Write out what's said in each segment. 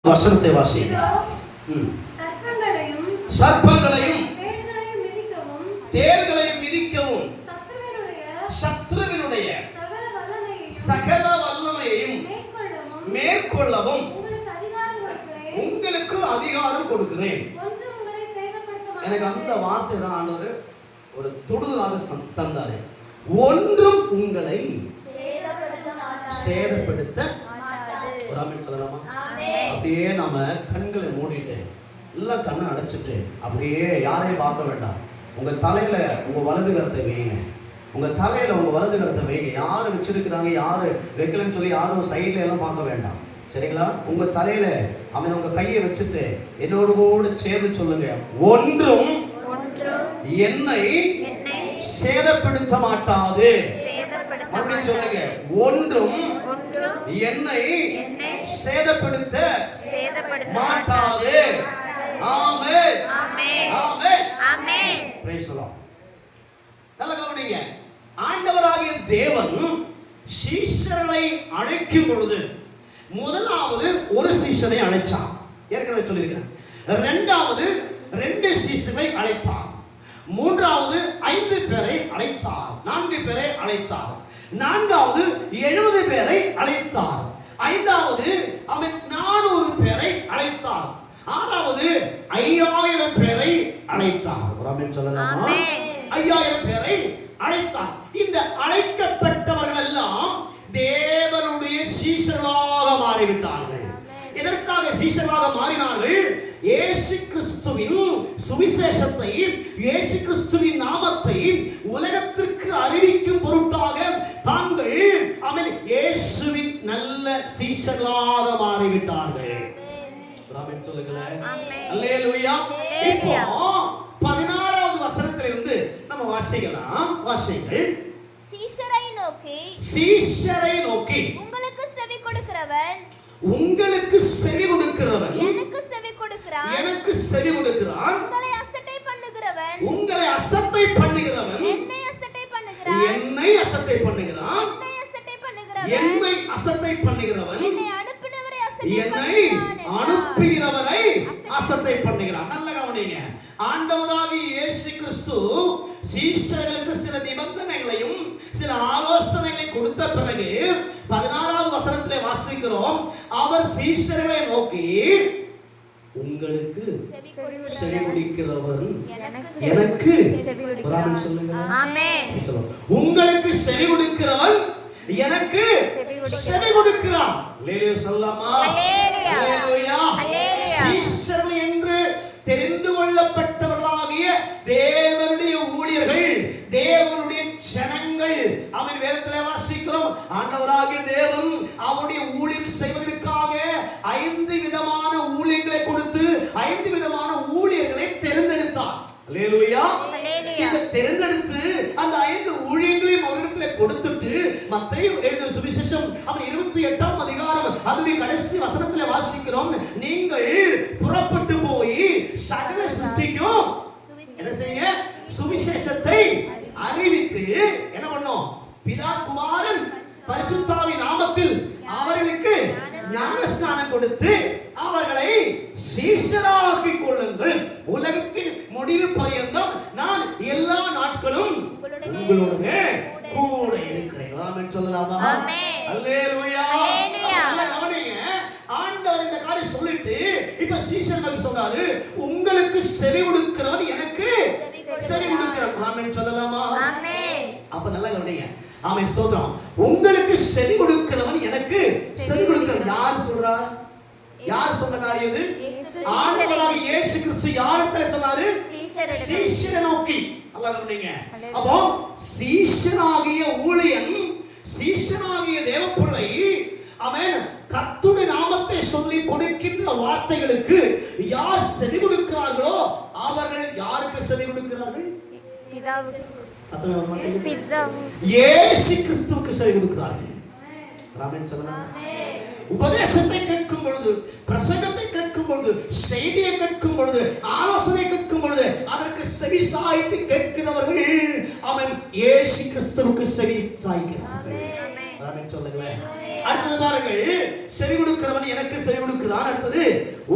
வசனத்தை வாசிங்க. சர்ப்பங்களையும் தேள்களையும் மிதிக்கவும் சத்ருவினுடைய சகல வல்லமையையும் மேற்கொள்ளவும் உங்களுக்கு அதிகாரம் கொடுக்கிறேன். எனக்கு அந்த வார்த்தை தான் ஆண்டவர் ஒரு தொடுதலாக தந்தாரு. ஒன்றும் உங்களை சேதப்படுத்த சொல்லலாமா? அப்படியே நாம கண்களை மூடிட்டு எல்லாம் கண்ணை அடைச்சிட்டு அப்படியே யாரையும் பார்க்க வேண்டாம். உங்க தலையில உங்க வலது கரத்தை வைங்க. உங்க தலையில உங்க வலது கரத்தை வைங்க. யாரு வச்சிருக்கிறாங்க யாரு வைக்கலன்னு சொல்லி யாரும் சைட்ல எல்லாம் பார்க்க வேண்டாம். சரிங்களா? உங்க தலையில அவன் உங்க கையை வச்சுட்டு என்னோடு கூட சேர்ந்து சொல்லுங்க, ஒன்றும் என்னை சேதப்படுத்த மாட்டாது அப்படின்னு சொல்லுங்க. ஒன்றும் என்னை சேதப்படுத்த மாட்டாது. ஆமென் ஆமென் ஆமென். Praise the Lord. நல்லா கவனிங்க. ஆண்டவராகிய தேவன் சீஷர்களை அழைக்கும் பொழுது முதலாவது ஒரு சீஷனை அழைச்சார். ஏற்கனவே சொல்லியிருக்கிறேன். இரண்டாவது 2 சீஷர்களை அழைத்தார். மூன்றாவது 5 பேரை அழைத்தார். 4 பேரை அழைத்தார். நான்காவது 70 பேரை அழைத்தார். ஐந்தாவது அவன் 400 பேரை அழைத்தார். ஆறாவது 5000 பேரை அழைத்தார். ஆமென் சொல்லலாமா? 5000 பேரை அழைத்தார். இந்த அழைக்கப்பட்டவர்கள் எல்லாம் தேவனுடைய சீஷர்களாக மாறிவிட்டார்கள். எதற்காக சீஷர்களாக மாறினார்கள்? இயேசு கிறிஸ்துவின் சுவிசேஷத்தை, இயேசு கிறிஸ்துவின் நாமத்தை உலகத்திற்கு அறிவிக்கும் பொருட்டாக தாங்கள் இயேசுவின் நல்ல சீஷர்களாக மாறிவிட்டார்கள். ஆமென் சொல்லுங்களேன். அல்லேலூயா. இப்போ 16வது வசனத்திலிருந்து நம்ம வாசிக்கலாம். வாசிங்கள். சீஷரை நோக்கி உங்களுக்கு செவி கொடுக்கிறவன் எனக்கு செவி கொடுக்கிறான். உங்களை அசட்டை பண்ணுகிறவன் என்னை அசட்டை பண்ணுகிறான். என்னை அனுப்பினவரை அசட்டை பண்ணுகிறான். நல்ல கவனிங்க. ஆண்டவராகிய இயேசு கிறிஸ்து சீஷர்களுக்கு சில நிபந்தனைகளையும் சில ஆலோசனைகளை கொடுத்த பிறகு 16வது வசனத்திலே வாசிக்கிறோம், அவர் சீஷர்களை நோக்கி உங்களுக்கு செவி கொடுக்கிறவர் எனக்கு உங்களுக்கு செவி கொடுக்கிறவன் எனக்கு செவி கொடுக்கிறான். அல்லேலூயா சொல்லலாமா? அல்லேலூயா. சீஷர்கள் என்று தெரிந்து கொள்ளப்பட்டவர்களாகிய தேவனுடைய ஊழியர்கள், தேவனுடைய ஜனங்கள். அவன் வேதத்திலே வாசிக்கிறோம், ஆண்டவராகிய தேவன் அவருடைய ஊழியம் செய்வதற்காக 5 விதமான ஊழியங்களை கொடுத்து 5 விதமான ஊழியர்களை தேர்ந்தெடுத்தார். அல்லேலூயா. இந்த தேர்ந்தெடுத்து அந்த 5 ஊழியங்களையும் அவரிடத்திலே கொடுத்துட்டு மத்தேயு எழுதின சுவிசேஷம் அவன் 28ஆம் அதிகாரம் அதுவே கடைசி வசனத்திலே வாசிக்கிறோம், நீங்கள் புறப்பட்டு போய் சகல சிருஷ்டிக்கும் என்ன செய்யுங்க? சுவிசேஷத்தை அறிவித்து என்ன பண்ணோம்? பிதா குமாரன் பரிசுத்தாவின் நாமத்தில் அவர்களுக்கு ஞானஸ்நானம் கொடுத்து அவர்களை சீஷராக்கிக் கொள்ளுங்கள். உலகத்தின் முடிவு பரியந்தம் நான் எல்லா நாட்களும் உங்களுடனே கூட இருக்கிறேன். ஆமென் சொல்லலாமா? அல்லேலூயா. ஆண்டவர் இந்த காரியம் சொல்லிட்டு இப்ப சீஷர்களுக்கு சொல்றாரு, உங்களுக்கு செவி கொடுக்கிறவர் எனக்கு செவி கொடுக்கிறார். ஆமென் சொல்லலாமா? அப்ப நல்லா கவனிங்க. ஆமென் ஸ்தோத்திரம். உங்களுக்கு செவி கொடுக்கிறவன் எனக்கு செவி கொடுக்கிறார். யார் சொல்றா? யார் சொன்ன காரியம் இது? ஆண்டவராகிய இயேசு கிறிஸ்து யாரிடத்துல சொன்னாரு? சீஷரை நோக்கி. நல்லா கவனிங்க. அப்போ சீஷனாகிய ஊழியன், சீஷனாகிய தேவப்பிள்ளை ஆமென் கர்த்தருடைய நாமத்தை சொல்லி கொடுக்கின்ற வார்த்தைகளுக்கு யார் செவி கொடுக்கிறார்களோ அவர்கள் யாருக்கு செவி கொடுக்கிறார்கள்? பிதாவுக்கு. சத்தமே வர மாட்டேங்குது. இயேசு கிறிஸ்துவுக்கு செவி கொடுக்கிறார்கள். ஆமென் சொல்லலாம். உபதேசத்தை கேட்கும் பொழுது, பிரசங்கத்தை கேட்கும் பொழுது, செய்தியை கேட்கும் பொழுது, ஆலோசனை கேட்கும் பொழுது அதற்கு செவி சாய்த்து கேட்கிறவர்கள் அவன் இயேசு கிறிஸ்துவுக்கு செவி சாய்க்கிறார்கள். ஆமென் சொல்லுங்களேன். அடுத்தது பாருங்கள், செவி கொடுக்கிறவன் எனக்கு செவி கொடுக்கிறான். அடுத்தது,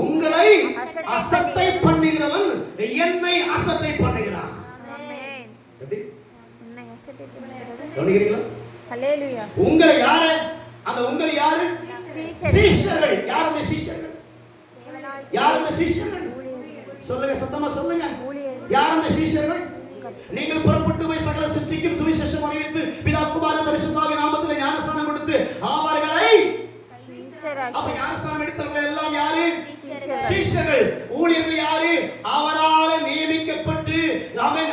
உங்களை அசட்டை பண்ணுகிறவன் என்னை அசட்டை பண்ணுகிறான். எப்படி கவனிக்கிறீங்களா? ஹல்லேலூயா. உங்களை யாரு? அந்த உங்களை யாரு? சீஷர்கள். யார் அந்த சீஷர்கள்? யார் அந்த சீஷர்கள்? சொல்லுங்க, சத்தமா சொல்லுங்க. யார் அந்த சீஷர்கள்? நீங்கள் புறப்பட்டு போய் சகல சிருஷ்டிக்கும் சுவிசேஷம் அறிவித்து பிதா குமாரன் பரிசுத்த ஆவியின் நாமத்திலே ஞானஸ்நானம் கொடுத்து அவர்களை அப்ப ஞானஸ்நானம் எடுத்தவர்கள் எல்லாம் யாரு? சீஷர்கள். ஊழியர்கள் யாரு? அவரால் நியமிக்கப்பட்டு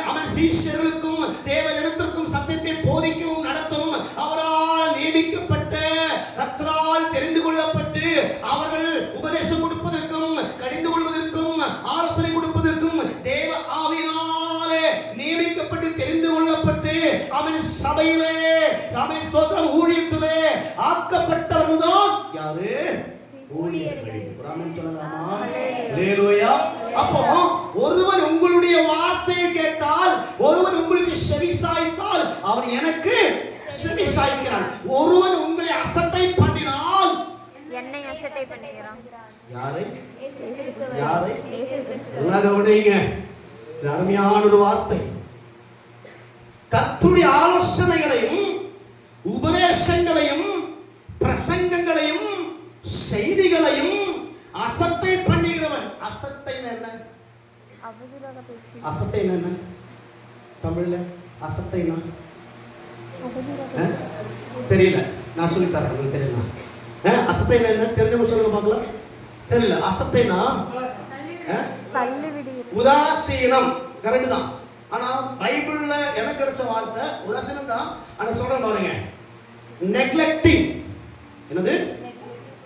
அவன் சீஷர்களுக்கும் தேவஜனத்திற்கும் சத்தியத்தை போதிக்கவும் நடத்தவும் அவரால் நியமிக்கப்பட்ட கர்த்தரால் தெரிந்து கொள்ளப்பட்டு அவர்கள் உபதேசம் கொடுப்பதற்கும் கடிந்து கொள்வதற்கும் ஆலோசனை கொடுப்பதற்கும் தேவ ஆவியினாலே நியமிக்கப்பட்டு தெரிந்து கொள்ளப்பட்டு அவன் சபையிலே அவன் ஸ்தோத்திரம் ஊழியத்திலே ஆக்கப்பட்டவர்கள் தான் யாரு? ஊழியர்கள். பிராமணன் சொல்லலாமா? ஹல்லேலூயா. அப்போ ஒருவன் உங்களுடைய வார்த்தையை கேட்டால், ஒருவன் உங்களுக்கு செவி சாய்த்தால் அவன் எனக்கு செவி சாய்க்கிறான். ஒருவன் உங்களை அசட்டை பண்ணினால் என்னை அசட்டை பண்ணுகிறான். யாரை? யாரை? எல்லாம் கவனிங்க. இது அருமையான ஒரு வார்த்தை. கர்த்தருடைய ஆலோசனைகளையும் உபதேசங்களையும் பிரசங்கங்களையும் செய்திகளையும் அசட்டை பண்ணுகிறவன். அசட்டைனா என்ன? அசட்டைனா என்ன தமிழ்ல? அசட்டைனா தெரியல, நான் சொல்லி தரேன். உங்களுக்கு தெரியல? அசட்டைனா என்ன தெரிஞ்சவங்க சொல்லுங்க பார்க்கலாம். தெரியல. அசட்டைனா உதாசீனம். கரெக்ட் தான். ஆனா பைபிள்ல எனக்கு கிடைச்ச வார்த்தை உதாசீனம் தான். ஆனா சொல்றேன் பாருங்க, நெக்லெக்டிங். என்னது?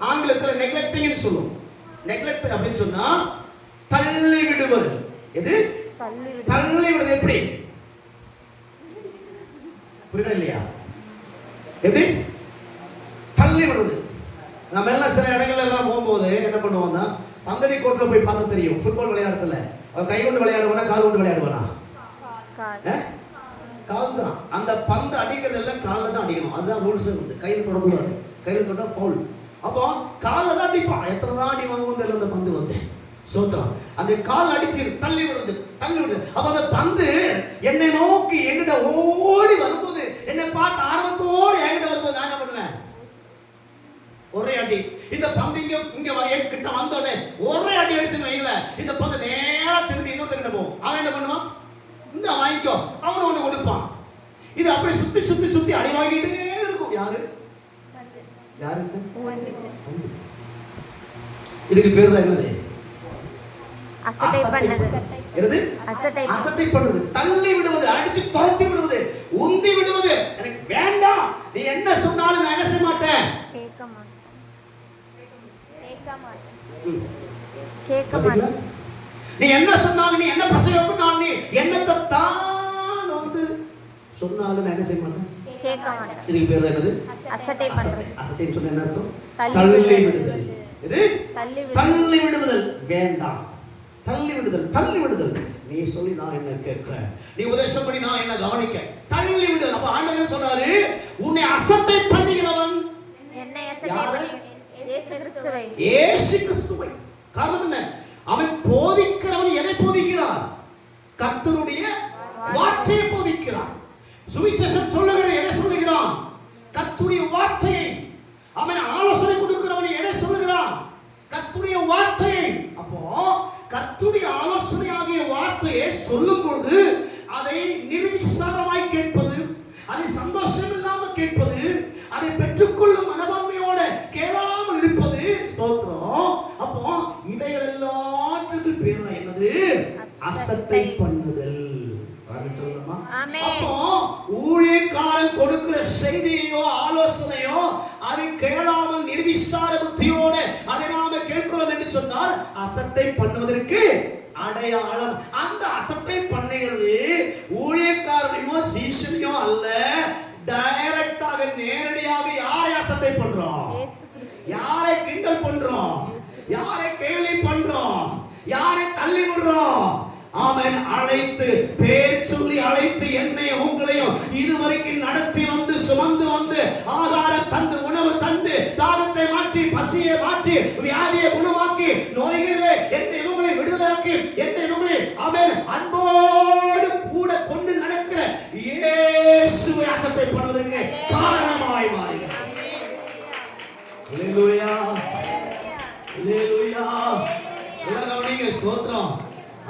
ஆங்கிலத்துல நெக்லெக்டிங் சொல்லுவோம். நெக்லெக்ட் அப்படின்னு சொன்னா தள்ளி விடுவது. எது? தள்ளி விடுவது. எப்படி? புரியுதா இல்லையா? எப்படி தள்ளி விடுறது? நம்ம எல்லாம் சில இடங்கள்ல எல்லாம் போகும்போது என்ன பண்ணுவோம்னா, பந்தடி கோட்ல போய் பார்த்தா தெரியும். ஃபுட்பால் விளையாடுறதுல அவன் கை கொண்டு விளையாடுவானா கால் கொண்டு விளையாடுவானா? கால் தான். அந்த பந்து அடிக்கிறது எல்லாம் காலில் தான் அடிக்கணும். அதுதான் ரூல்ஸ். வந்து கையில் தொடக்கூடாது. கையில் தொட்டா ஃபவுல். அப்போ காலில் தான் அடிப்பான். எத்தனை தான் அடி வாங்குவோம் தெரியல. அந்த பந்து வந்து சோத்திரம் அந்த கால் அடிச்சு தள்ளி விடுறது, தள்ளி விடுறது. அப்ப அந்த பந்து என்னை நோக்கி என்கிட்ட ஓடி வரும்போது, என்னை பார்த்து ஆர்வத்தோடு என்கிட்ட வரும்போது நான் என்ன பண்ணுவேன்? ஒரே அடி. இந்த பந்து இங்க கிட்ட வந்தோடனே ஒரே அடி அடிச்சுன்னு வைங்கள, இந்த பந்து நேரா திரும்பி இன்னொருத்தங்கிட்ட போகும். அவன் என்ன பண்ணுவான்? இந்த வாங்கிக்கோ, அவனை ஒண்ணு கொடுப்பான். இது அப்படி சுத்தி சுத்தி சுத்தி அடி வாங்கிட்டே இருக்கும். யாரு? யாருக்கு? இதுக்கு பேர் தான் என்னது? அசட்டை பண்ணுறது. தள்ளி விடுவது, அடிச்சு துரத்தி விடுவது, உந்தி விடுவது. எனக்கு வேண்டாம், நீ என்ன சொன்னாலும் நான் என்ன செய்ய மாட்டேன். நீ என்ன சொன்னாலும், நீ என்ன பிரசங்கம் பண்ணாலும், நீ என்னத்தை தான் வந்து சொன்னாலும் நான் என்ன செய்ய மாட்டேன். இதுக்கு பேர் தான் என்னது? அசட்டை. அசட்டைன்னு சொன்ன என்ன அர்த்தம்? தள்ளி விடுதல். இது தள்ளி விடுதல். வேண்டாம், தள்ளி விடுதல். தள்ளி விடுதல். நீ சொல்லி நான் என்ன கேட்க, நீ உபதேசம் பண்ணி நான் என்ன கவனிக்க. தள்ளி விடுதல். அப்ப ஆண்டவர் சொல்றாரு, உன்னை அசட்டை பண்ணுகிறவன் இயேசு கிறிஸ்துவை. காரணம் என்ன? அவன் போதிக்கிறவன் எதை போதிக்கிறான்? கர்த்தருடைய வார்த்தையை போதிக்கிறான். சுவிசேஷம் சொல்லுகிறவன் எதை சொல்லுகிறான்? கர்த்தருடைய வார்த்தையை. அவன் ஆலோசனை கொடுக்கிறவன் எதை சொல்லுகிறான்? கர்த்தருடைய வார்த்தையை. அப்போ கர்த்தருடைய ஆலோசனை ஆகிய வார்த்தையை சொல்லும் பொழுது அதை நிர்விசாரமாய் கேட்பது, அதை சந்தோஷம் இல்லாமல் கேட்பது, அதை பெற்றுக்கொள்ளும் மனப்பான்மையோட கேளாமல் இருப்பது. ஸ்தோத்திரம். அப்போ இவைகள் எல்லாத்துக்கும் பேர் என்னது? அசட்டை பண்ணுதல். அப்போ ஊழியக்காரன் கொடுக்கிற செய்தியோ ஆலோசனையோ அதை கேளாமல் நிர்விசார புத்தியோட அதை நாம கேட்கிறோம் என்று சொன்னால் அசட்டை பண்ணுவதற்கு அடையாளம். அந்த அசட்டை பண்ணுகிறது ஊழியக்காரனையோ சீஷனையோ அல்ல, டைரக்டாக நேரடியாக யாரை அசட்டை பண்றோம்? யாரை கிண்டல் பண்றோம்? யாரை கேலி பண்றோம்? யாரை தள்ளி விடுறோம்? ஆமென் அழைத்து பேர் சொல்லி அழைத்து என்னை உங்களையும் இதுவரைக்கும் நடத்தி வந்து சுமந்து வந்து ஆகாரம் தந்து உணவு தந்து தாகத்தை மாற்றி பசியை மாற்றி வியாதியை குணமாக்கி நோய்களிலே என்னை உங்களை விடுதலாக்கி என்னை உங்களை ஆமென் அன்போடு கூட கொண்டு நடக்கிற இயேசுவை அசட்டை பண்ணுவதற்கு காரணமாய் மாறுகிறார். அல்லேலூயா அல்லேலூயா. கவனிங்க ஸ்தோத்திரம்.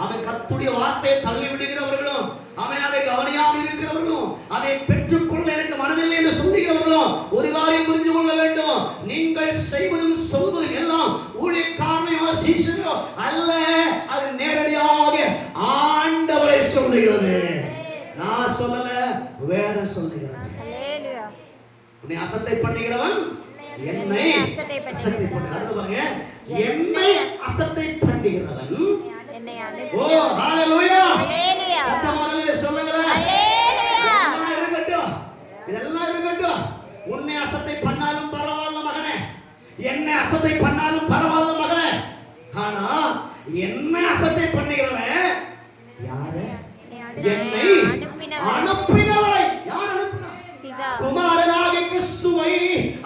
அவன் கர்த்தருடைய வார்த்தையை தள்ளி விடுகிறவர்களும் அவன் அதை கவனியாமல் இருக்கிறவர்களும் அதை பெற்றுக்கொள்ள எனக்கு மனதில்லை என்று சொல்லுகிறவர்களும் ஒரு காரியம் புரிந்து கொள்ள வேண்டும். நீங்கள் செய்வதும் சொல்வதும் எல்லாம் ஊழியக்காரனையோ சீசனையோ அல்ல, அது நேரடியாக ஆண்டவரை சொல்லுகிறது. நான் சொல்லல, வேதம் சொல்லுகிறது. அல்லேலூயா. உன்னை அசட்டை பண்ணுகிறவன் என்னை அசட்டை பண்ணுகிறான். அடுத்து பாருங்க, என்னை அசட்டை பண்ணுகிறவன் என்னை ஓ ஹalleluya அல்லேலூயா. சத்தமானலே சொல்லுங்களேன். அல்லேலூயா. இதெல்லாம் இருக்கட்டும். உன்னை அசட்டை பண்ணாலும் பரவாயில்லை மகனே, என்னை அசட்டை பண்ணாலும் பரவாயில்லை மகனே. ஆனா என்னை அசட்டை பண்ணுகிறவன் யாரு? என்னை அனுப்பினவரை. யார் அனுப்பினா? குமாரனாகிய கிறிஸ்துவை.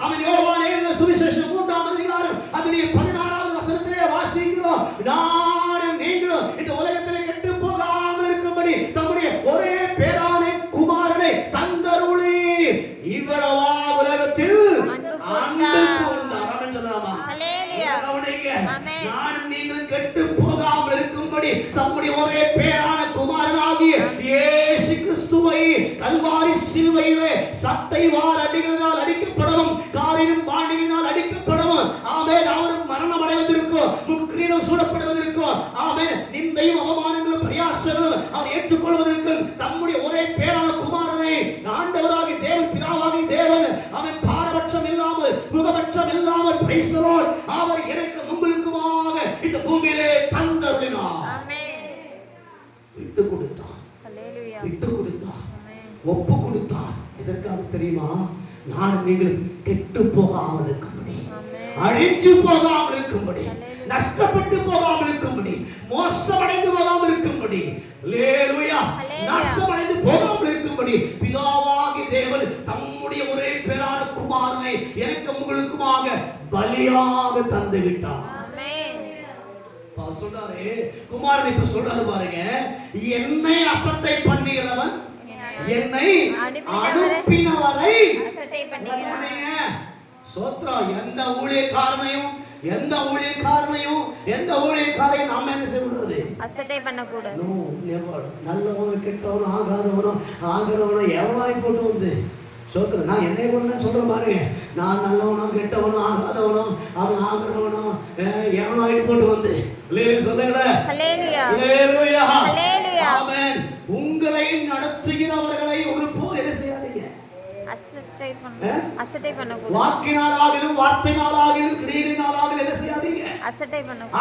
அவன் யோவான் எழுதின சுவிசேஷம் 3ஆம் அதிகாரம் அதிலே 16வது வசனத்திலே வாசிக்கிறோம். நானும் நீங்களும் இந்த உலகத்திலே கெட்டு போகாமல் இருக்கும்படி தம்முடைய ஒரே பேரான குமாரனை தந்தருளி இவ்வளவா உலகத்தில் அன்பு கூர்ந்தார். ஆமென் சொல்லலாமா? கவனிங்க, நானும் நீங்களும் கெட்டு போகாமல் இருக்கும்படி தம்முடைய ஒரே பேரான குமாரனாகிய இயேசு கிறிஸ்துவை கல்வாரி சிலுவையிலே சட்டை வார் அடிகளினால் அடிக்கப்படவும் காரிலும் பாண்டிகளினால் அடிக்கப்படவும் ஆமென் அவரும் மரணம் அடைவதற்கும் முட்கிரீடம் சூடப்படுவதற்கும் ஆமென் நிந்தையும் அவமானங்களும் பிரயாசங்களும் அவர் ஏற்றுக்கொள்வதற்கும் தம்முடைய ஒரே பேரான குமாரனை ஆண்டவராகிய தேவன் பிதாவாகிய தேவன் அவன் பாரபட்சம் இல்லாமல் முகபட்சம் இல்லாமல் பிரைஸ் தி லார்ட் அவர் எனக்கு உங்களுக்குமாக இந்த பூமியிலே தந்தருளினார். ஆமென். விட்டு கொடுத்தார். அல்லேலூயா. விட்டு கொடுத்தார். ஆமென். ஒப்பு கொடுத்தார். எதற்காக தெரியுமா? நானும் நீங்களும் கெட்டு போகாமல் இருக்கும்படி, அழிஞ்சு போகாமல் இருக்கும்படி, நஷ்டப்பட்டு போகாமல் இருக்கும்படி, மோசமடைந்து போகாமல் இருக்கும்படி, அல்லேலூயா, நாசமடைந்து போகாமல் இருக்கும்படி பிதாவாகிய தேவன் தம்முடைய ஒரே பேரான குமாரனை எனக்கு உங்களுக்குமாக பலியாக தந்து விட்டார். அவர் சொல்றாரு, குமாரன் இப்ப சொல்றாரு பாருங்க, என்னை அசட்டை பண்ணுகிறவன் என்னை அனுப்பினவரை அசட்டை பண்ணுகிறான். சோத்ரம். எந்த ஊழியக்காரனையும் எந்த ஊழியக்காரையும் நாம என்ன செய்யக்கூடாது? அசட்டை பண்ணக்கூடாது. No never. நல்லவனோ கெட்டவனோ ஆகிறவனோ எவனாய் போட்டு வந்து சோத்ரம். நான் என்னை கூட நான் சொல்றேன் பாருங்க, நான் நல்லவனோ கெட்டவனோ ஆகாதவனோ அவன் ஆகிறவனோ எவனாயிட்டு போட்டு வந்து சொல்லுங்களேன். உங்களை நடத்துகிறவர்களை ஒரு போல் என்ன செய்யாதீங்க? வாக்கினாலாகிலும் வார்த்தையினாலாகிலும் கிரியைகளினாலாகிலும் என்ன செய்யாதீங்க?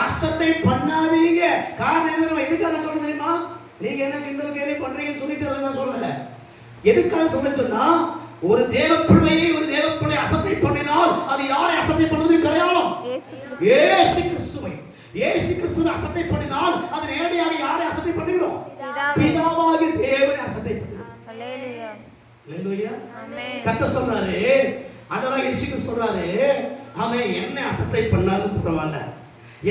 அசட்டை பண்ணாதீங்க. காரணம் என்ன? எதுக்காக சொல்ல தெரியுமா? நீங்க என்ன கிண்டல் கேலி பண்றீங்கன்னு சொல்லிட்டு நான் சொல்லல. எதுக்காக சொல்ல சொன்னா, ஒரு தேவ பிள்ளை அசட்டை பண்ணினால் அது யாரை அசட்டை பண்ணுவது கிடையாது? இயேசு கிறிஸ்துவை அசட்டை பண்ணினால் அது நேரடியாக யாரை அசட்டை பண்ணுகிறோம்? பிதாவாகிய தேவனை அசட்டை பண்ணுகிறோம். அல்லேலூயா. அல்லேலூயா. ஆமென். கர்த்தர் சொல்றாரு, ஆண்டவராகிய இயேசு கிறிஸ்து சொல்றாரு, ஆமென், என்ன அசட்டை பண்ணாலும் பரவாயில்லை,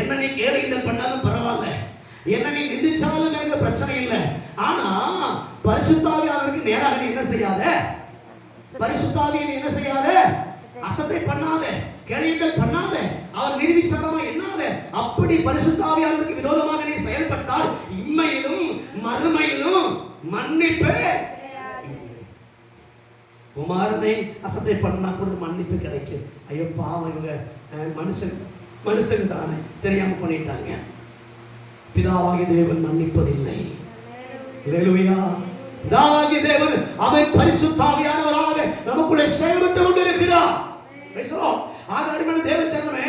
என்ன நீ கேலிகிண்டல் பண்ணாலும் பரவாயில்ல, என்ன நீ நிந்திச்சாலும் எனக்கு பிரச்சனை இல்லை. ஆனா பரிசுத்தாவியானவருக்கு நேராக நீ என்ன செய்யாத? பரிசுத்தாவியை நீ என்ன செய்யாத? அசட்டை பண்ணாத, கேலிகிண்டல் பண்ணாத, அவர் நிர்விசாரமா எண்ணாத. அப்படி பரிசுத்தாவியானவருக்கு விரோதமாக நீ செயல்பட்டால் இம்மையிலும் மறுமையிலும் மன்னிப்பு. குமாரனை அசட்டை பண்ணா கூட மன்னிப்பு கிடைக்கும். ஐயோ பாவம், இவங்க மனுஷன் தானே தெரியாம பண்ணிட்டாங்க. பிதாவாகிய தேவன் மன்னிப்பதில்லை. அல்லேலூயா. பிதாவாகிய தேவன் அவன் பரிசுத்தாவியானவராக நமக்குள்ளே செயல்பட்டு கொண்டிருக்கிறார். ஆதாரமான தேவச்சனமே,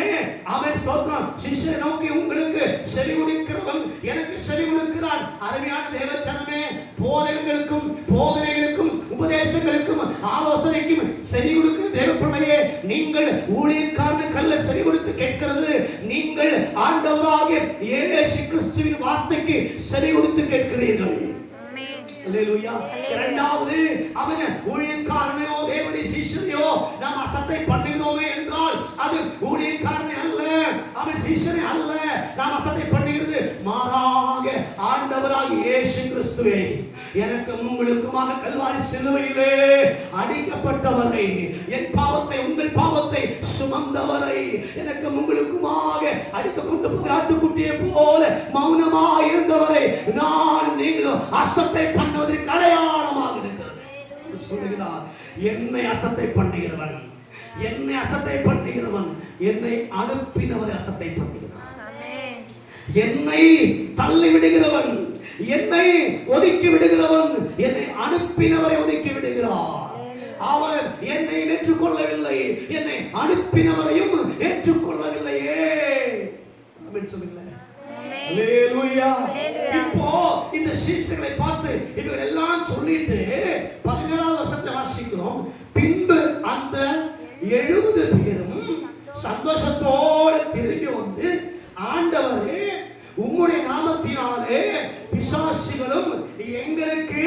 அவன் ஸ்தோத்திரம். சிஷ்யரை நோக்கி உங்களுக்கு செவி கொடுக்கிறவன் எனக்கு செவி கொடுக்கிறான். அருமையான தேவச்சனமே, போதகங்களுக்கும் போதனைகளுக்கும் உபதேசங்களுக்கும் ஆலோசனைக்கும் செவி கொடுக்கிற தேவ பிள்ளையே, நீங்கள் ஊழியக்காரனுக்கு அல்ல செவி கொடுத்து கேட்கிறது, நீங்கள் ஆண்டவராகிய இயேசு கிறிஸ்துவின் வார்த்தைக்கு செவி கொடுத்து கேட்கிறீர்கள். அல்லேலூயா. இரண்டாவது, அவன் ஊழியக்காரனையோ தேவனுடைய சீஷனையோ நாம் அசட்டை பண்ணுகிறோமே என்றால் அது ஊழியக்காரனை அல்ல, அவன் சீஷனை அல்ல நாம் அசட்டை பண்ணுகிறது. மாறாக ஆண்டவராகிய இயேசு கிறிஸ்துவே, எனக்கும் உங்களுக்குமாக கல்வாரி சிலுவையிலே அடிக்கப்பட்டவரை, என் பாவத்தை உங்கள் பாவத்தை சுமந்தவரை, எனக்கும் உங்களுக்குமாக அடிக்க கொண்டு போகிற ஆட்டுக்குட்டியை போல மௌனமாக இருந்தவரை நான் நீங்களும் அசட்டை பண்ணுவதற்கு அடையாளமாக இருக்கிறது. சொல்லுகிறார், என்னை அசட்டை பண்ணுகிறவன், என்னை அசட்டை பண்ணுகிறவன் என்னை அனுப்பினவரை அசட்டை பண்ணுகிறான். என்னை தள்ளி விடுகிறவன், என்னை ஒதுக்கி விடுகிறவன் என்னை அனுப்பினவரை ஒதுக்கி விடுகிறான். அவர் என்னை ஏற்றுக்கொள்ளவில்லை, என்னை அனுப்பினவரையும் ஏற்றுக்கொள்ளவில்லையே. ஆமென் சொல்லுங்களேன். அல்லேலூயா. இப்போ இந்த சீஷர்களை பார்த்து இவர்கள் எல்லாம் சொல்லிட்டு 17வது வசனத்தை வாசிக்கிறோம். பின்பு அந்த 70 பேரும் சந்தோஷத்தோடு திரும்பி வந்து, ஆண்டவரே, உம்முடைய நாமத்தினாலே பிசாசுகளும் எங்களுக்கு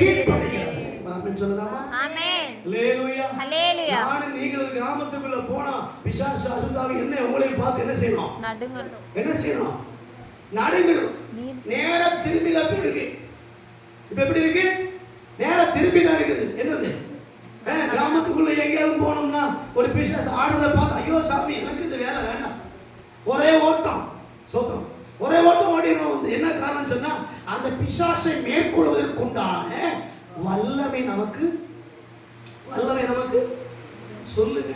கீழ்ப்படிகிறது. ஆமென் சொல்லலாமா? ஆமென். அல்லேலூயா. அல்லேலூயா. நான் நீங்கள் கிராமத்துக்குள்ள போனா பிசாசு அசுத்தாவி என்ன உங்களை பார்த்து என்ன செய்யணும்? நடுங்கணும். என்ன செய்யணும்? நடுங்கணும். நேரா திரும்பி தான் இருக்கு. இப்ப எப்படி இருக்கு? நேரா திரும்பி தான் இருக்குது. என்னது? கிராமத்துக்குள்ள எங்கேயாவது போனோம்னா ஒரு பிசாசு ஆடுறத பார்த்து, ஐயோ சாமி எனக்கு இந்த வேலை வேண்டாம், ஒரே ஓட்டம். சோத்திரம். ஒரே ஓட்டம் ஓடிடுவோம். வந்து என்ன காரணம் சொன்னா, அந்த பிசாசை மேற்கொள்வதற்குண்டான வல்லமை நமக்கு, வல்லமை நமக்கு சொல்லுங்க,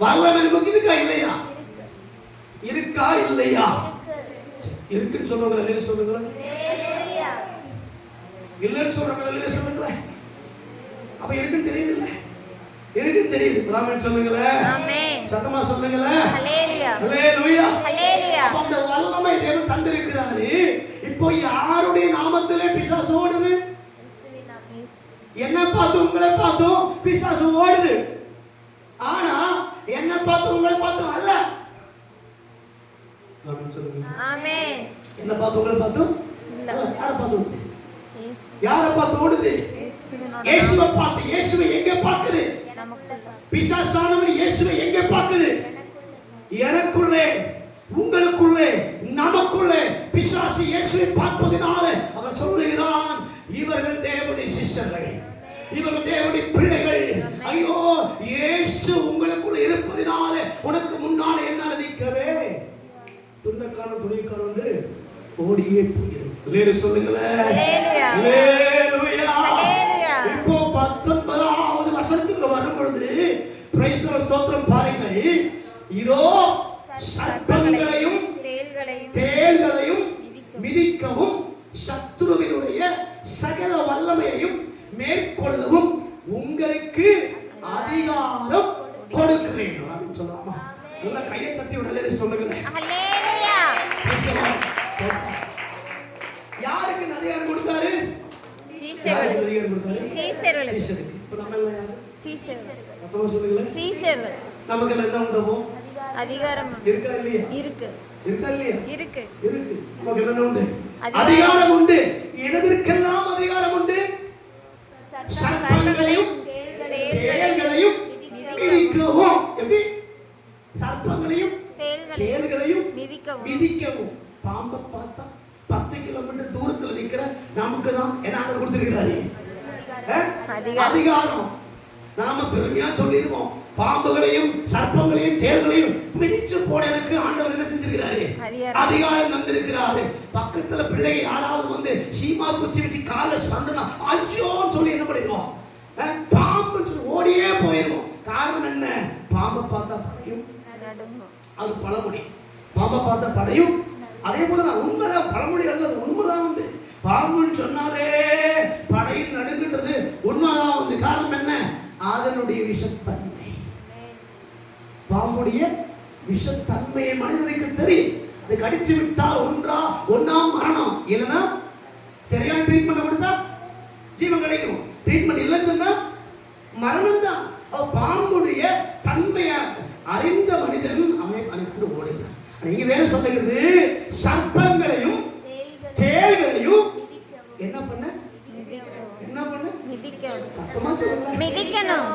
வல்லமை நமக்கு இருக்கா இல்லையா? இருக்கா இல்லையா? இருக்குன்னு சொல்லுங்களா இல்லைன்னு சொல்லுங்களா? இல்லைன்னு சொல்றாங்களா இல்லைன்னு சொல்லுங்களா? அப்ப இருக்குன்னு தெரியுது இல்ல? இருக்குன்னு தெரியுது. ஆமென் சொல்லுங்களேன். ஆமென். சத்தமா சொல்லுங்களேன். ஹல்லேலூயா. ஹல்லேலூயா. ஹல்லேலூயா. அந்த வல்லமை தேவன் தந்திருக்கிறாரு. இப்போ யாருடைய நாமத்திலே பிசாசு ஓடுது? என்ன பார்த்து உங்களை பார்த்தும் பிசாசு ஓடுது. ஆனா என்ன பார்த்து உங்களை பார்த்தும் அல்ல. ஆமென் சொல்லுங்க. ஆமென். என்ன பார்த்து உங்களை பார்த்தும் இல்ல. யாரை பார்த்து ஓடுது? யாரை பார்த்து ஓடுது? இயேசுவை பார்த்து. இயேசுவை எங்க பார்க்குது? பிசாசானவன் இயேசுவை எங்க பார்க்குது? எனக்குள்ளே, உங்களுக்குள்ளே, நமக்குள்ளே பிசாசு இயேசுவை பார்ப்பதினால அவன் சொல்லுகிறான், இவர்கள் தேவனுடைய சிஷ்யர்கள், இவர்கள் தேவனுடைய பிள்ளைகள். ஐயோ, இயேசு உங்களுக்குள்ள இருப்பதினால உனக்கு முன்னால என்னால நிற்கவே துண்டக்கான துணிக்கான ஓடியே போயிடும். அல்லேலூயா சொல்லுங்களேன். அல்லேலூயா. இப்போ 19வது வசனத்துக்கு வரும் பொழுது பிரைஸ் தி ஸ்தோத்திரம் பாருங்கள். இதோ சர்ப்பங்களையும் தேள்களையும் மிதிக்கவும் சத்துருவினுடைய சகல வல்லமையையும் மேற்கொள்ளவும் உங்களுக்கு அதிகாரம் கொடுக்கிறேன் அப்படின்னு சொல்லலாமா? நல்ல கையை தட்டி விடலே சொல்லுங்களேன். ஹல்லேலூயா. யாருக்கு அதிகாரம் கொடுத்தாரு? சீஷர்களுக்கு அதிகாரம் கொடுத்தாரு. சீஷர்களுக்கு. இப்போ நம்ம எல்லாம் யாரு? சீஷர்கள். சத்தமா சொல்லுங்களேன். சீஷர்கள். நமக்கு எல்லாம் என்ன உண்டோ? அதிகாரம் இருக்கா இல்லையா? இருக்கு. இருக்கா இல்லையா? இருக்கு. இருக்கு. நமக்கு என்ன உண்டு? அதிகாரம் உண்டு. எதற்கெல்லாம் அதிகாரம் உண்டு? சர்ப்பங்களையும் தேள்களையும் மிதிக்கவும். எப்படி? சர்ப்பங்களையும் தேள்களையும் மிதிக்கவும். பாம்பை பார்த்தா 10 கிலோமீட்டர் தூரத்துல நிக்கிற நமக்கு தான் என்ன ஆர்டர் கொடுத்திருக்கிறாரு? அதிகாரம். நாம பெருமையா சொல்லிடுவோம், பாம்புகளையும் சர்ப்பங்களையும் தேள்களையும் மிதிச்சு போட எனக்கு ஆண்டவர் என்ன செஞ்சிருக்கிறாரு? அதிகாரம் தந்திருக்கிறாரு. பக்கத்துல பிள்ளைங்க யாராவது வந்து சீமா குச்சி வச்சு காலை சொன்னா ஐயோ சொல்லி என்ன பண்ணிடுவோம்? பாம்பு சொல்லி ஓடியே போயிடுவோம். காரணம் என்ன? பாம்பை பார்த்தா படையும், அது பழமொழி. பாம்பை பார்த்தா படையும். அதே போலதான் உண்மைதான், பழமொழி அல்லது உண்மைதான். வந்து பாம்புன்னு சொன்னாலே படையும் நடுங்குன்றது உண்மைதான். வந்து காரணம் என்ன? அதனுடைய விஷத்தன்மை. பாம்புடைய விஷத்தன்மையை மனிதனுக்கு தெரியும். அதை கடிச்சு விட்டால் ஒன்றாம் மரணம், இல்லைன்னா சரியான ட்ரீட்மெண்ட் கொடுத்தா ஜீவன் கிடைக்கும். ட்ரீட்மெண்ட் இல்லைன்னு சொன்னா மரணம் தான். பாம்புடைய தன்மையை அறிந்த மனிதன் அவனை கண்டு ஓடுகிறான். நீங்க வேற சொல்லுகிறது, சர்ப்பங்களையும் தேள்களையும் என்ன பண்ண என்ன பண்ண சத்தமா சொல்லுங்க. மிதிக்கணும்.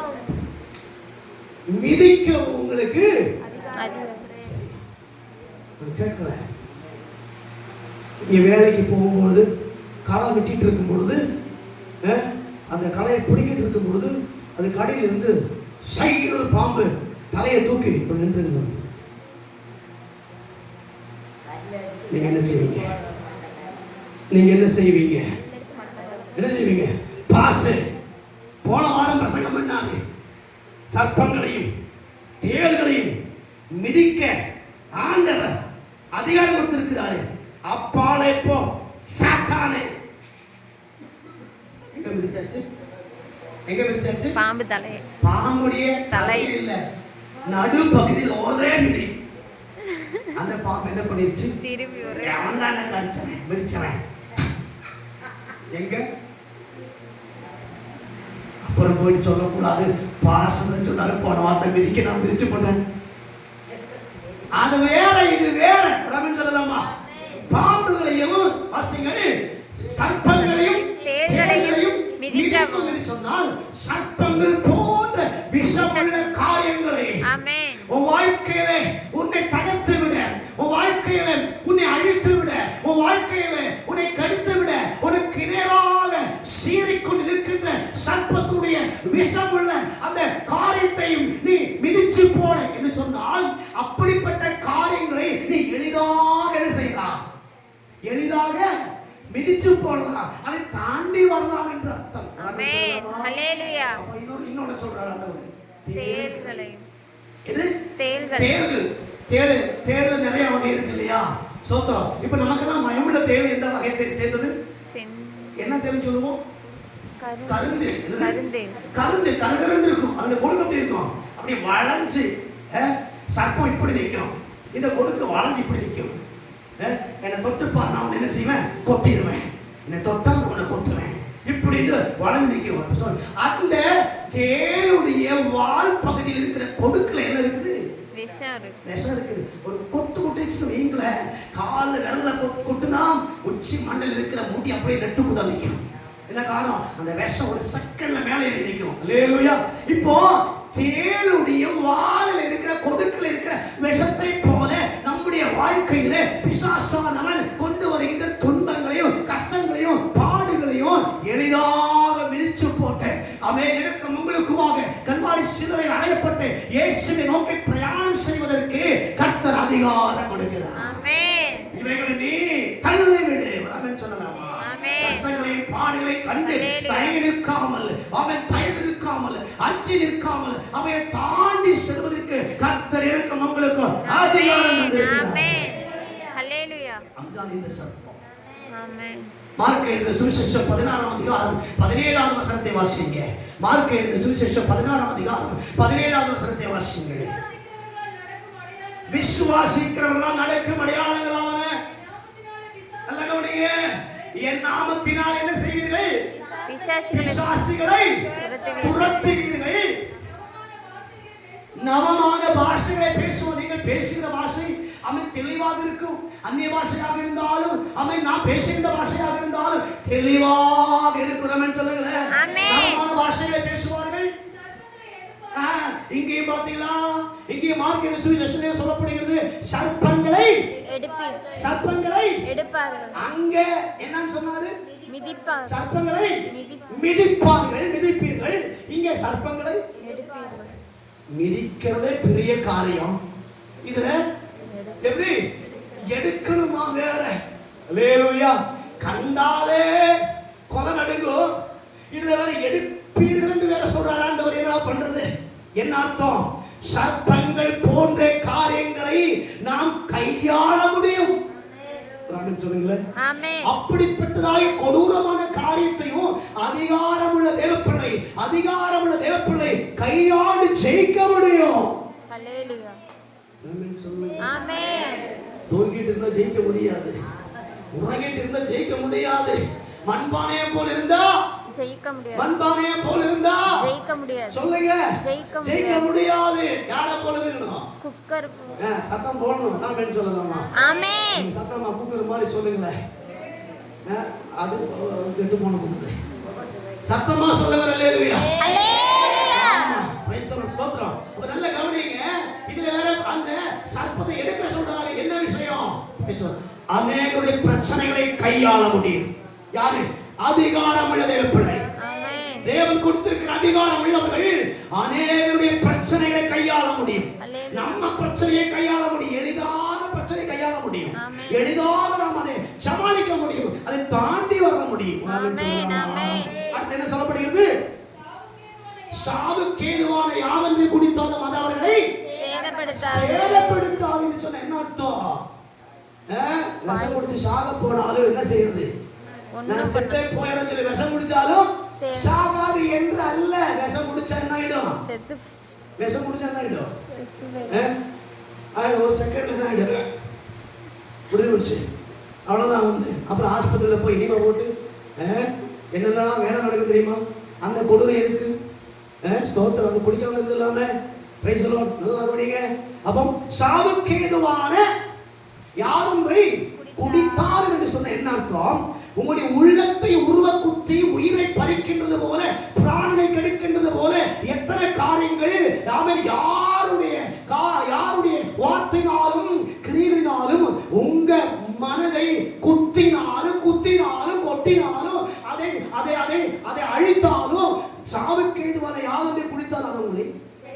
மிதிக்க உங்களுக்கு கேட்கிறேன். நீங்க வேலைக்கு போகும்பொழுது களை வெட்டிட்டு இருக்கும் பொழுது அந்த களையை பிடிக்கிட்டு இருக்கும் பொழுது அது கடையில் இருந்து சைன்னு ஒரு பாம்பு தலையை தூக்கி இப்ப நின்றுது வந்து நீங்க என்ன செய்வீங்க? நீங்க என்ன செய்வீங்க? என்ன செய்வீங்க? பாசு போன வாரம் பிரசங்கம் பண்ணாரு, சர்ப்பங்களையும் தேள்களையும் மிதிக்க ஆண்டவர் அதிகாரம் கொடுத்திருக்கிறாரு. அப்பாலே போ சாத்தானே. எங்க மிதிச்சாச்சு? எங்க மிதிச்சாச்சு? பாம்பு தலை. பாம்புடைய தலை இல்ல, நடு பகுதியில் ஒரே மிதி. அந்த பாம்பு என்ன பண்ணிருச்சு? திரும்பி ஒரே அவன்தான் கடிச்சவன் மிதிச்சவன். எங்க அப்புறம் போயிட்டு சொல்லக்கூடாது, பாஸ்டர் சொன்னாரு போன வார்த்தை மிதிக்க நான் மிதிச்சு போட்டேன். அது வேற இது வேற. ரமன் சொல்லலாமா? பாம்புகளையும் வாசிங்கள் சர்ப்பங்களையும் தேள்களையும் மிதிக்கும் என்று சொன்னால் சர்ப்பங்கள் போன்ற விஷமுள்ள காரியங்களை உன் வாழ்க்கையில உன்னை தகர்த்து விட, உன் வாழ்க்கையில உன்னை அழித்து விட, உன் வாழ்க்கையில உன்னை கடித்து விட, உனக்கு நேராக சீறிக்கொண்டு நிற்கின்ற சர்ப்பத்துடைய விஷமுள்ள அந்த காரியத்தையும் நீ மிதிச்சு போன என்று சொன்னால் அப்படிப்பட்ட காரியங்களை நீ எளிதாக என்ன செய்யலாம்? எளிதாக மிதிச்சு போடலாம், அதை தாண்டி வரலாம் என்று அர்த்தம். ஹல்லேலூயா. இன்னொன்னு சொல்றாரு ஆண்டவர், தேள்களை. இது தேள்கள். தேள்ல நிறைய வகை இருக்கு இல்லையா? சோத்ரம். இப்ப நமக்கெல்லாம் பயமுள்ள தேள் எந்த வகையை சேர்ந்தது? என்ன தேள்னு சொல்லுவோம்? கருந்தேள். கருந்தேள் கரகரன்னு இருக்கும், அதுல கொடுக்கு அப்படி இருக்கும், அப்படி வளைஞ்சு சர்ப்பம் இப்படி நிற்கும், இந்த கொடுக்கு வளைஞ்சு இப்படி நிற்கும். என்னை தொட்டு பாரு, நான் என்ன செய்வேன்? கொட்டிடுவேன். என்னை தொட்டா நான் உன்னை கொட்டுவேன். இப்படின்னு வளைஞ்சு நிற்கும். அந்த தேளுடைய வால் பகுதியில் இருக்கிற கொடுக்குல என்ன இருக்குது? விஷம் இருக்குது. ஒரு கொட்டு கொட்டுச்சுன்னு வைங்களேன், காலில் விரல கொட்டுனா உச்சி மண்டல இருக்கிற முடி அப்படியே நெட்டுக்குதா நிற்கும். என்ன காரணம்? அந்த விஷம் ஒரு செகண்ட்ல மேலே ஏறி நிற்கும். அல்லேலூயா. இப்போ தேளுடைய வாலில் இருக்கிற கொடுக்குல இருக்கிற விஷத்தை போல நம்முடைய வாழ்க்கையில பிசாசானவன் கொண்டு வருகின்ற துன்பங்களையும் கஷ்டங்களையும் பாடுகளையும் எளிதாக மிதிச்சு போட்டு எனக்கு உங்களுக்குமாக கல்வாரி சிலுவையில் அறையப்பட்டு இயேசுவை நோக்கி பிரயாணம் செய்வதற்கு கர்த்தர் அதிகாரம் கொடுக்கிறார். இவைகளை நீ தள்ளிவிடு. சொல்லலாமா? கஷ்டங்களையும் பாடுகளையும் கண்டு தயங்கி நிற்காமல், அவன் பயந்து நிற்காமல், அஞ்சி நிற்காமல் அவையை தாண்டி செல்வதற்கு கர்த்தர் எனக்கு உங்களுக்கு அதிகாரம் தந்திருக்கிறார். அதுதான் இந்த சர்ப்பம். மார்க் எழுதின சுவிசேஷம் 16ஆம் அதிகாரம் 17வது வசனத்தை வாசிங்க. மார்க் எழுதின சுவிசேஷம் 16ஆம் அதிகாரம் 17வது வசனத்தை வாசிங்க. விசுவாசிக்கிறவர்களால் நடக்கும் அடையாளங்களாவன நல்ல கவனிங்க. என் நாமத்தினால் என்ன செய்வீர்கள்? பிசாசுகளை துரத்துவீர்கள். நவமான பாஷைகளை பேசுவோம். நீங்கள் பேசுகிற பாஷை அவன் தெளிவாக இருக்கும். அந்நிய பாஷையாக இருந்தாலும் அவன் நான் பேசுகின்ற பாஷையாக இருந்தாலும் தெளிவாக இருக்கிறவன் சொல்லுங்களேன். நவமான பாஷைகளை பேசுவார்கள். இங்கேயும் பாத்தீங்களா? இங்கேயும் மார்க் சுவிசேஷத்திலே சொல்லப்படுகிறது, சர்ப்பங்களை எடுப்பார்கள். அங்க என்னன்னு சொன்னாரு? மிதிப்பார்கள். சர்ப்பங்களை மிதிப்பார்கள், மிதிப்பீர்கள். இங்கே சர்ப்பங்களை எடுப்பீர்கள். மிதிக்கிறதே பெரிய காரியம். இதுல எப்படி எடுக்கணுமா வேற? அல்லேலூயா. கண்டாலே கொலை நடுங்கும். இதுல வேற எடுப்பீர்கள் என்று வேற சொல்றாரு ஆண்டவர். என்ன பண்றது? என்ன அர்த்தம்? சர்ப்பங்கள் போன்ற காரியங்களை நாம் கையாள முடியும். சொல்லுங்களேன். அப்படிப்பட்டதாய் கொடூரமான காரியத்தையும் அதிகாரமுள்ள தேவப்பிள்ளை கையாண்டு ஜெயிக்க முடியும். தூங்கிட்டு இருந்தா ஜெயிக்க முடியாது, உறங்கிட்டு இருந்தா ஜெயிக்க முடியாது. மண்பானையை போல இருந்தா ஜெயிக்க முடியாது. மண்பானையை போல இருந்தா ஜெயிக்க முடியாது. சொல்லுங்க, ஜெயிக்க ஜெயிக்க முடியாது. யாரை போல இருக்கணும்? குக்கர். சத்தம் போடணும். ஆமென் சொல்லலாமா? ஆமென். சத்தமா குக்கர் மாதிரி சொல்லுங்களேன். அது கெட்டு போன குக்கர். சத்தமா சொல்லுங்க. அல்லேலூயா. அல்லேலூயா. Praise the Lord. ஸ்தோத்திரம். அப்ப நல்ல கவனிங்க. இதுல வேற அந்த சர்ப்பத்தை எடுக்க சொல்றாரு. என்ன விஷயம்? Price the Lord. அநேகருடைய பிரச்சனைகளை கையாள முடியும். யாரு? அதிகாரம் உள்ள தேவப்பிள்ளை. ஆமென். தேவன் கொடுத்திருக்கிற அதிகாரம் உள்ளவர்கள் அநேகருடைய பிரச்சனைகளை கையாள முடியும். நம்ம பிரச்சனையை கையாள முடியும். எளிதாக பிரச்சனை கையாள முடியும். எளிதாக நாம் அதை சமாளிக்க முடியும். அதை தாண்டி வர முடியும். ஆமென். ஆமென். அடுத்து என்ன சொல்லப்படுகிறது? சாவுக்கு ஏதுவான யாதொன்றை குடித்தாலும் அது அவர்களை சேதப்படுத்தாதுன்னு சொன்ன என்ன அர்த்தம்? விஷம் குடிச்சு சாக போனாலும் என்ன செய்யறது? நான் செத்தே போயிடும் சொல்லி விஷம் குடிச்சாலும் சாகாது என்று அல்ல. விஷம் குடிச்சா என்ன ஆயிடும்? விஷம் குடிச்சா என்ன ஆயிடும்? ஒரு செகண்ட்ல என்ன ஆயிடும்? புரியுது. அவ்வளவுதான் வந்து அப்புறம் ஹாஸ்பிட்டல்ல போய் இனிமே போட்டு என்னெல்லாம் வேலை நடக்கும் தெரியுமா? அந்த கொடூரை எதுக்கு? ஸ்தோத்திரம். அது குடிக்காம இருந்துடலாமே. Price the Lord. நல்லா கவனிங்க. அப்போ சாவுக்கு ஏதுவான யாதொன்றை குடித்தாலும் என்று சொன்ன என்ன அர்த்தம்? உங்களுடைய உள்ளத்தை உருவ குத்தி உயிரை பறிக்கின்றது போல, பிராணனை கெடுக்கின்றது போல எத்தனை காரியங்கள் ஆமென் யாருடைய வார்த்தையினாலும் கிரியைகளினாலும் உங்க மனதை குத்தினாலும் கொட்டினாலும் அதை அழித்தாலும் சாவுக்கு ஏதுவான யாதொன்றை குடித்தால் அது உங்களை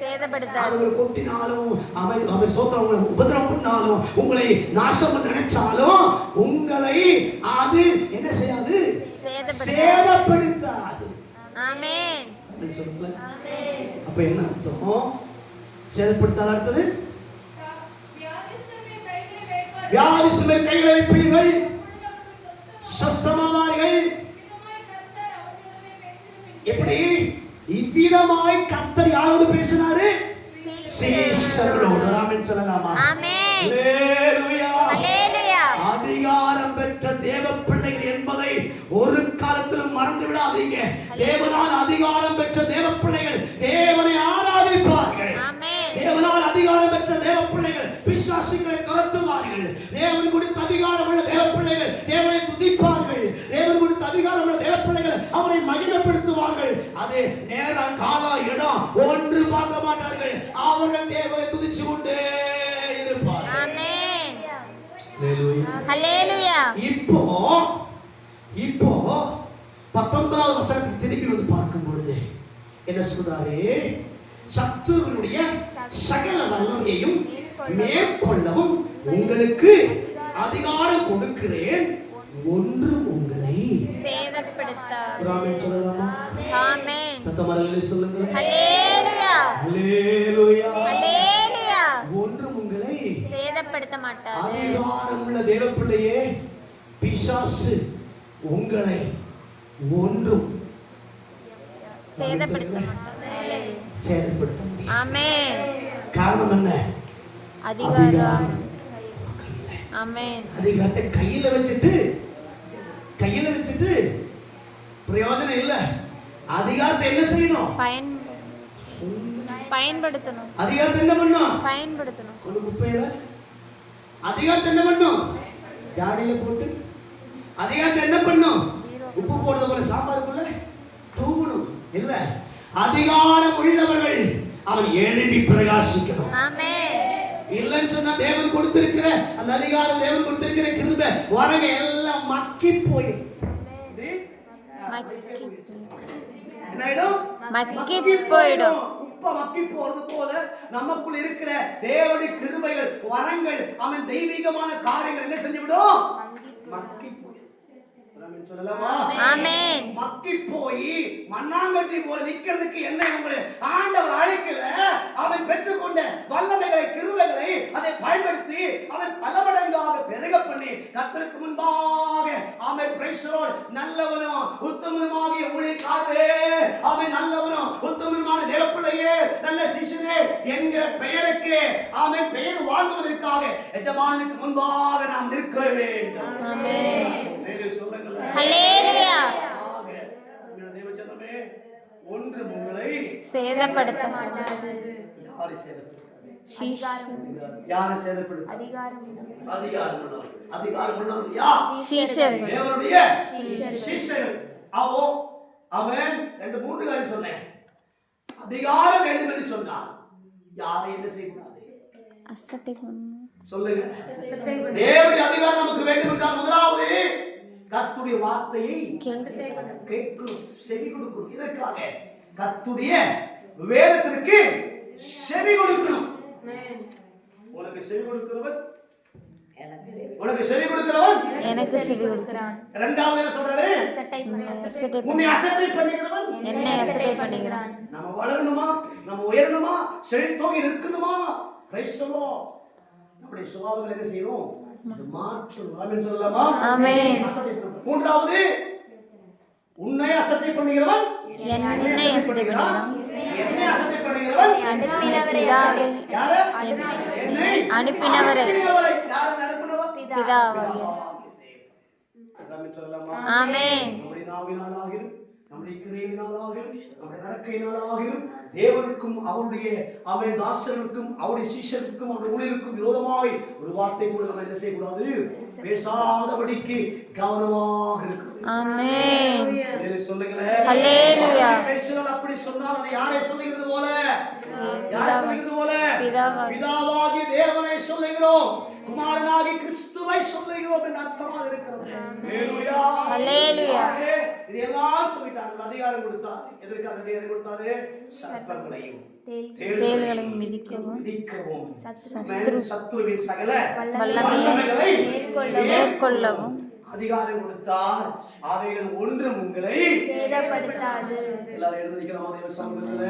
சேதப்படுத்தாது. கொட்டினாலும் அவன் சோத்திரம் உங்களை உபத்திரம் பண்ணாலும் உங்களை நாசம் நினைச்சாலும் உங்களை அது என்ன செய்யாது? சேதப்படுத்தாது. ஆமென். அப்ப என்ன அர்த்தம்? சேதப்படுத்தாத அடுத்தது வியாதிஸ்தரை கைகளை வைப்பீர்கள், சொஸ்தமாவார்கள். எப்படி? இவ்விதமாய் கர்த்தர் யாரோடு பேசினாரு? சீஷர்களோடு. ஆமென் சொல்லலாமா? ஆமென். அல்லேலூயா. அல்லேலூயா. அதிகாரம் பெற்ற தேவ பிள்ளைகள் என்பதை ஒரு காலத்திலும் மறந்து விடாதீங்க. தேவனால் அதிகாரம் பெற்ற தேவ பிள்ளைகள் தேவனை ஆராதிப்பார்கள். ஆமென். தேவனால் அதிகாரம் பெற்ற தேவ பிள்ளைகள் பிசாசுகளை துரத்துவார்கள். தேவன் கொடுத்த அதிகாரம் உள்ள தேவ பிள்ளைகள் தேவனை துதிப்பார்கள். தேவன் கொடுத்த அதிகாரம் உள்ள தேவ பிள்ளைகள் அவரை மகிமைப்படுத்துவார்கள். அது நேரம் காலம் இடம் ஒன்று பார்க்க மாட்டார்கள். அவர்கள் தேவனை துதிச்சு கொண்டே இருப்பார்கள். ஆமென். அல்லேலூயா. அல்லேலூயா. இப்போ 19வது வசனத்துக்கு திரும்பி வந்து பார்க்கும் பொழுது என்ன சொல்றாரு? சத்துருவினுடைய சகல வல்லமையையும் மேற்கொள்ளவும் உங்களுக்கு அதிகாரம் கொடுக்கிறேன், ஒன்று உங்களை சேதப்படுத்தாது. ஆமென் சொல்லலாமா? ஆமென். சத்தமா சொல்லுங்க. அல்லேலூயா. அல்லேலூயா. அல்லேலூயா. ஒன்று உங்களை சேதப்படுத்த மாட்டாது. அதிகாரம் உள்ள தேவ பிள்ளையே, பிசாசு உங்களை ஒன்றும் சேதப்படுத்த மாட்டாது. சேதப்படுத்த முடியும். ஆமென். காரணம் என்ன? அதிகாரம். ஆமென். அதிகாரத்தை கையில வச்சுட்டு பிரயோஜனம் இல்ல. அதிகாரத்தை என்ன செய்யணும்? பயன்படுத்தணும். அதிகாரத்தை என்ன பண்ணும்? பயன்படுத்தணும். ஒரு குப்பையில அதிகாரத்தை என்ன பண்ணும்? ஜாடியில போட்டு. அதிகாரத்தை என்ன பண்ணும்? உப்பு போடுறது போல சாம்பாருக்குள்ள தூவணும் இல்ல. அதிகாரம் உள்ளவர்கள் அவன் எழுப்பி பிரகாசிக்கணும். ஆமென். இல்லன்னு சொன்னா தேவன் கொடுத்திருக்கிற அந்த அதிகாரம், தேவன் கொடுத்திருக்கிற கிருபை வரங்க எல்லாம் மக்கி போய் மக்கி போயிடும். உப்ப மக்கி போறது போல நமக்குள் இருக்கிற தேவனுடைய கிருபைகள், வரங்கள், அவன் தெய்வீகமான காரியங்கள் என்ன செஞ்சு விடும்? மக்கி போய் ஆமென். மக்கி போய் மண்ணாங்கட்டி போல நிக்கிறதுக்கு என்ன உங்களை ஆண்டவர் அழைக்கல. அவன் பெற்றுக்கொண்ட வல்லமைகளை, கிருபைகளை அதை பயன்படுத்தி அவன் பல மடங்காக பெருக பண்ணி கர்த்தருக்கு முன்பாக அவன் பிரைஸ் தி லார்ட் நல்லவனும் உத்தமனுமாகிய ஊழியக்காரரே, அவன் நல்லவனும் உத்தமனுமான தேவப்பிள்ளையே, நல்ல சிஷ்யனே என்கிற பெயருக்கு அவன் பெயர் வாங்குவதற்காக எஜமானுக்கு முன்பாக நாம் நிற்க வேண்டும். ஆமென். சொல்லுங்க. அல்லேலூயா. ஒன்று உங்களை சேதப்படுத்த யாரை சேதப்படுத்தாது? சீஷர் யாரை சேதப்படுத்தாது? அதிகாரம் அதிகாரம் உள்ளவர்கள் யார்? சீஷர்கள் தேவனுடைய சீஷர்கள். அப்போ அவன் 2-3 காரியம் சொன்னேன். அதிகாரம் வேண்டும் என்று சொன்னார். யாரை என்ன செய்யக்கூடாது? அசட்டை பண்ணணும். சொல்லுங்க. தேவனுடைய அதிகாரம் நமக்கு வேண்டும் என்றால் முதலாவது கர்த்தருடைய வார்த்தையை கேட்கணும், செவி கொடுக்கணும். இதற்காக கர்த்தருடைய வேதத்திற்கு செவி கொடுக்கணும். உனக்கு செவி கொடுக்கிறவன் உனக்கு செவி கொடுக்கிறவன் எனக்கு செவி கொடுக்கிறான். இரண்டாவது என்ன சொல்றாரு? உன்னை அசட்டை பண்ணுகிறவன் என்னை அசட்டை பண்ணுகிறான். நம்ம வளரணுமா, நம்ம உயரணுமா, செழித்தோங்கி இருக்கணுமா, பிரைஸ் தி லார்ட். நம்முடைய சுபாவங்களை என்ன செய்யணும்? மாற்றணும். ஆமென் சொல்லலாமா? ஆமென். மூன்றாவது உன்னை அசட்டை பண்ணுகிறவன் என்னை அசட்டை பண்ணுகிறான். என்னை அசட்டை பண்ணுகிறவன் பிதாவே யாரு? என்னை அனுப்பினவரே யாரை அனுப்பினவர்? பிதாவாகிய. ஆமென் சொல்லலாமா? ஆமென். நம்முடைய நாவினாலாகிலும் நம்முடைய கிரியையினாலாகிலும் நம்முடைய நடக்கையினாலாகிலும் தேவனுக்கும் அவருடைய அவருடைய தாசர்களுக்கும் அவருடைய சீஷருக்கும் அவருடைய ஊழியருக்கும் விரோதமாய் ஒரு வார்த்தை கூட நம்ம என்ன செய்யக்கூடாது? பேசாதபடிக்கு கவனமாக இருக்கணும். ஆமென். சொல்லுங்களேன். ஹல்லேலூயா. பேசுங்கள். அப்படி சொன்னால் அது யாரை சொல்லுகிறது போல? யாரை சொல்லுகிறது போல? பிதாவாகிய தேவனை சொல்லுகிறோம், குமாரனாகிய கிறிஸ்துவை சொல்லுகிறோம் என்று அர்த்தமாக இருக்கிறது. ஹல்லேலூயா. ஹல்லேலூயா. இதெல்லாம் சொல்லிட்டாங்க. அதிகாரம் கொடுத்தார். எதற்காக அதிகாரம் கொடுத்தாரு? சர்ப்பங்களையும் தேள்களையும் மிதிக்கவும் சத்துருவின் சகல வல்லமையை மேற்கொள்ளவும் அதிகாரம் கொடுத்தார். அவைகள் ஒன்றும் உங்களை சேதப்படுத்தாது. எல்லாரும் எழுதிக்கிறோம். அதே சமூகத்துல